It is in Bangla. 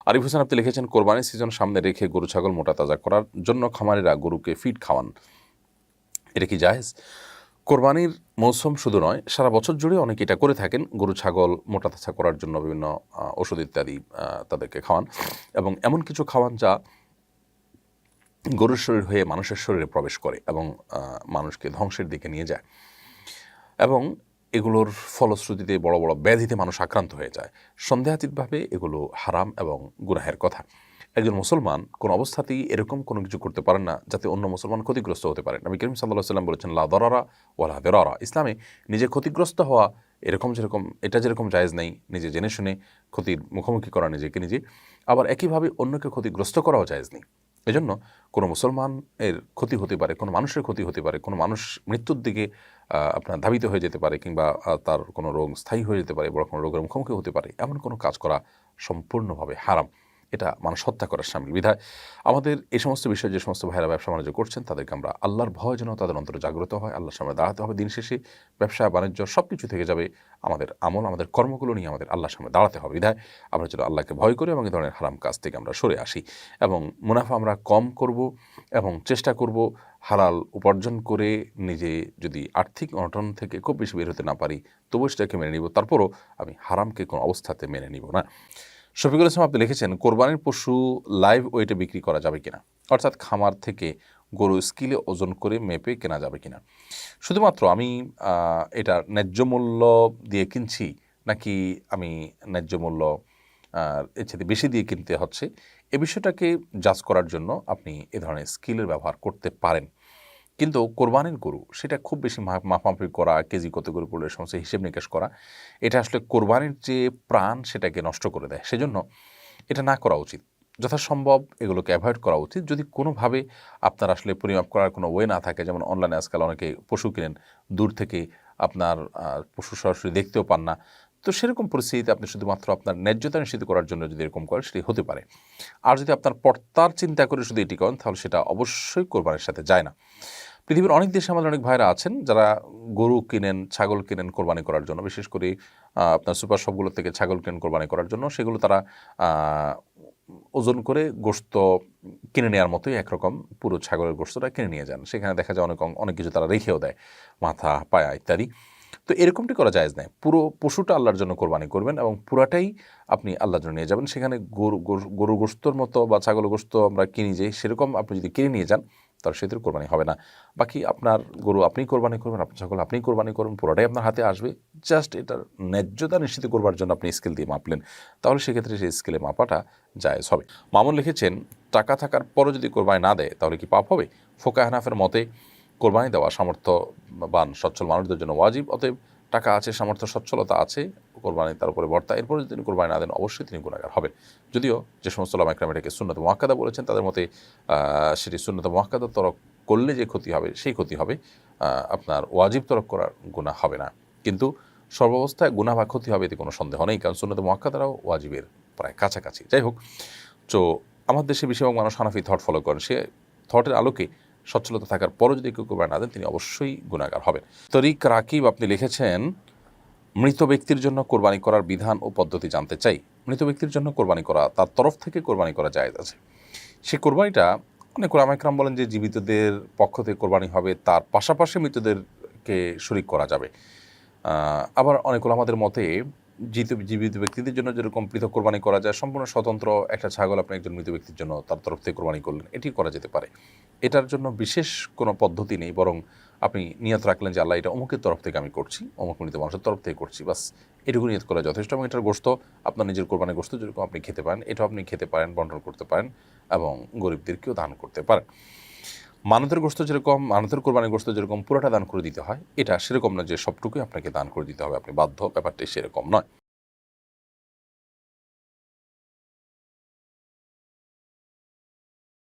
আরিফ হোসেন আপনি লিখেছেন, কোরবানির সিজন সামনে রেখে গরু ছাগল মোটা তাজা করার জন্য খামারিরা গরুকে ফিড খাওয়ান, এটা কি জায়েজ? কোরবানির মৌসুম শুধু নয়, সারা বছর জুড়ে অনেকে এটা করে থাকেন। গরু ছাগল মোটা তাজা করার জন্য বিভিন্ন ওষুধ ইত্যাদি তাদেরকে খাওয়ান, এবং এমন কিছু খাওয়ান যা গরুর শরীর হয়ে মানুষের শরীরে প্রবেশ করে এবং মানুষকে ধ্বংসের দিকে নিয়ে যায়, এবং এগুলোর ফলশ্রুতিতে বড় বড় ব্যাধিতে মানুষ আক্রান্ত হয়ে যায়। সন্দেহাতীতভাবে এগুলো হারাম এবং গুনাহের কথা। একজন মুসলমান কোন অবস্থাতেই এরকম কোনো কিছু করতে পারেন না যাতে অন্য মুসলমান ক্ষতিগ্রস্ত হতে পারে। নবী করিম সাল্লাল্লাহু আলাইহি ওয়াসাল্লাম বলেছেন, লা দারারা ওয়ালা দিরারা। ইসলামে নিজে ক্ষতিগ্রস্ত হওয়া এটা যেরকম জায়েজ নেই, নিজে জেনে শুনে ক্ষতির মুখোমুখি করা নিজেকে নিজে, আবার একইভাবে অন্যকে ক্ষতিগ্রস্ত করাও জায়েজ নেই। এজন্য কোনো মুসলমানের ক্ষতি হতে পারে, কোনো মানুষের ক্ষতি হতে পারে, কোনো মানুষ মৃত্যুর দিকে আপনার ধাবিত হয়ে যেতে পারে, কিংবা তার কোনো রোগ স্থায়ী হয়ে যেতে পারে, বড় কোনো রোগের মুখোমুখি হতে পারে, এমন কোনো কাজ করা সম্পূর্ণভাবে হারাম। এটা মানুষ হত্যা করার শামিল। বিধায় আমাদের এই সমস্ত বিষয়ে যে সমস্ত ভাইয়েরা ব্যবসা বাণিজ্য করছেন তাদেরকে আমরা আল্লাহর ভয় যেন তাদের অন্তরে জাগ্রত হয়, আল্লাহর সামনে দাঁড়াতে হবে। দিন শেষে ব্যবসা বাণিজ্য সব কিছু থেকে যাবে, আমাদের আমল, আমাদের কর্মগুলো নিয়ে আমাদের আল্লাহর সামনে দাঁড়াতে হবে। বিধায় আমরা যেন আল্লাহকে ভয় করি এবং এই ধরনের হারাম কাজ থেকে আমরা সরে আসি, এবং মুনাফা আমরা কম করব এবং চেষ্টা করব হালাল উপার্জন করে নিজে যদি আর্থিক অনটন থেকে খুব বেশি বের হতে না পারি তবুও সেটাকে মেনে নিব, তারপরও আমি হারামকে কোনো অবস্থাতে মেনে নিব না। শফিকুল ইসলাম আপনি লিখেছেন, কোরবানির পশু লাইভ ওয়েটে বিক্রি করা যাবে কিনা, অর্থাৎ খামার থেকে গরু স্কিলে ওজন করে মেপে কেনা যাবে কিনা। শুধুমাত্র আমি এটা ন্যায্য মূল্য দিয়ে কিনছি নাকি আমি ন্যায্য মূল্য এর সাথে বেশি দিয়ে কিনতে হচ্ছে, এ বিষয়টাকে জাজ করার জন্য আপনি এ ধরনের স্কিলের ব্যবহার করতে পারেন। কিন্তু কোরবানির গরু সেটা খুব বেশি মাপামাপি করা, কেজি কত করে পড়লে সমস্ত হিসেব নিকাশ করা, এটা আসলে কোরবানির যে প্রাণ সেটাকে নষ্ট করে দেয়। সেজন্য এটা না করা উচিত। যথাসম্ভব এগুলোকে অ্যাভয়েড করা উচিত। যদি কোনোভাবে আপনার আসলে পরিমাপ করার কোনো ওয়ে না থাকে, যেমন অনলাইনে আজকাল অনেকে পশু কিনেন, দূর থেকে আপনার পশু সরাসরি দেখতেও পান না, তো সেরকম পরিস্থিতিতে আপনি শুধুমাত্র আপনার ন্যায্যতা নিশ্চিত করার জন্য যদি এরকম করেন সেটি হতে পারে। আর যদি আপনার পর্তার চিন্তা করে শুধু এটি করেন তাহলে সেটা অবশ্যই কোরবানির সাথে যায় না। পৃথিবীর অনেক দেশে আমাদের অনেক ভাইরা আছেন যারা গরু কিনেন, ছাগল কিনেন কোরবানি করার জন্য, বিশেষ করে আপনার সুপার শপগুলো থেকে ছাগল কিনেন কোরবানি করার জন্য। সেগুলো তারা ওজন করে গোশত কিনে নেওয়ার মতোই একরকম পুরো ছাগলের গোশতটা কিনে নিয়ে যান। সেখানে দেখা যায় অনেক কিছু তারা রেখেও দেয়, মাথা, পায়া ইত্যাদি। তো এরকমটি করা জায়েজ নাই। পুরো পশুটা আল্লাহর জন্য কোরবানি করবেন এবং পুরাটাই আপনি আল্লাহর জন্য নিয়ে যাবেন। সেখানে গরু গোশতর মতো বা ছাগল গোশত আমরা কিনি যে, সেরকম আপনি যদি কিনে নিয়ে যান তাহলে সেটির কোরবানি হবে না। বাকি আপনার গরু আপনিই কোরবানি করবেন, আপনার ছাগল আপনিই কোরবানি করবেন, পুরোটাই আপনার হাতে আসবে। জাস্ট এটার ন্যায্যতা নিশ্চিত করবার জন্য আপনি স্কেল দিয়ে মাপলেন, তাহলে সেক্ষেত্রে সেই স্কেলে মাপাটা জায়েজ হবে। মামুন লিখেছেন, টাকা থাকার পরও যদি কোরবানি না দেয় তাহলে কি পাপ হবে? ফোকায়ে হানাফের মতে কোরবানি দেওয়া সামর্থ্যবান সচ্ছল মানুষদের জন্য ওয়াজিব। অতএব টাকা আছে, সামর্থ্য সচ্ছলতা আছে, কোরবানি তার উপরে বর্তা, এরপরে যদি তিনি কোরবানি না দেন অবশ্যই তিনি গুনাহগার হবেন। যদিও যে সমস্ত উলামা ইকরাম এটাকে সুন্নাত মুআক্কাদা বলেছেন, তাদের মতে সেটি সুন্নাত মুআক্কাদা তরক করলে যে ক্ষতি হবে সেই ক্ষতি হবে, আপনার ওয়াজিব তরক করার গুনাহ হবে না। কিন্তু সর্বাবস্থায় গুনাহ বা ক্ষতি হবে এতে কোনো সন্দেহ নেই, কারণ সুন্নাত মুআক্কাদারাও ওয়াজিবের প্রায় কাছাকাছি। যাই হোক, তো আমার দেশে বেশিরভাগ মানুষ হানাফি থট ফলো করেন। সে থটের আলোকে সচ্ছলতা থাকার পরও যদি কেউ কোরবানি না দেন তিনি অবশ্যই গুনাহগার হবেন। তরিক রাকিব আপনি লিখেছেন, মৃত ব্যক্তির জন্য কোরবানি করার বিধান ও পদ্ধতি জানতে চাই। মৃত ব্যক্তির জন্য কোরবানি করা, তার তরফ থেকে কোরবানি করা জায়েজ আছে। সে কোরবানিটা অনেক উলামা ইকরাম বলেন যে জীবিতদের পক্ষ থেকে কোরবানি হবে, তার পাশাপাশি মৃতদেরকে শরীক করা যাবে। আবার অনেক উলামাদের মতে জীবিত ব্যক্তিদের জন্য যেরকম পৃথক কোরবানি করা যায়, সম্পূর্ণ স্বতন্ত্র একটা ছাগল আপনি একজন মৃত ব্যক্তির জন্য তার তরফ থেকে কোরবানি করলেন, এটি করা যেতে পারে। এটার জন্য বিশেষ কোনো পদ্ধতি নেই, বরং আপনি নিয়ত রাখলেন যে আল্লাহ এটা অমুকের তরফ থেকে আমি করছি, অমুক মৃত মানুষের তরফ থেকে করছি, বাস এটুকু নিয়ত করা যথেষ্ট। এবং এটার গোশত আপনার নিজের কোরবানির গোশত যেরকম আপনি খেতে পারেন, এটাও আপনি খেতে পারেন, বন্টন করতে পারেন এবং গরিবদেরকেও দান করতে পারেন। মানতের কোরবানির গোশত যেরকম পুরোটা দান করে দিতে হয়, এটা সেরকম না যে সবটুকুই আপনাকে দান করে দিতে হবে, আপনি বাধ্য, ব্যাপারটা সেরকম নয়।